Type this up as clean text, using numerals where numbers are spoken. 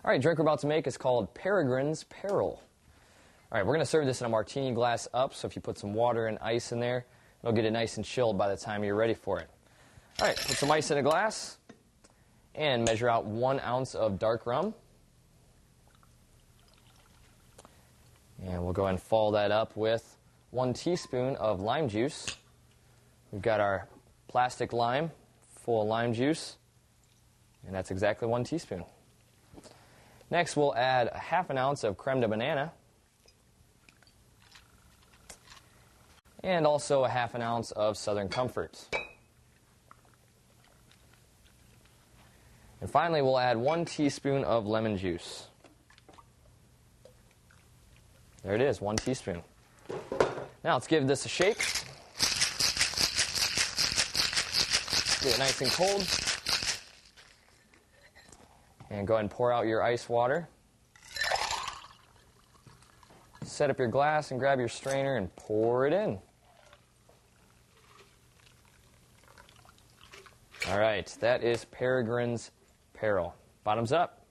All right, drink we're about to make is called Peregrine's Peril. All right, we're going to serve this in a martini glass up, so if you put some water and ice in there, it'll get it nice and chilled by the time you're ready for it. All right, put some ice in a glass and measure out 1 ounce of dark rum. And we'll go ahead and follow that up with 1 teaspoon of lime juice. We've got our plastic lime full of lime juice, and that's exactly 1 teaspoon. Next, we'll add 1/2 ounce of creme de banana, and also 1/2 ounce of Southern Comfort. And finally, we'll add 1 teaspoon of lemon juice. There it is, 1 teaspoon. Now let's give this a shake. Get it nice and cold. And go ahead and pour out your ice water. Set up your glass and grab your strainer and pour it in. All right, that is Peregrine's Peril. Bottoms up.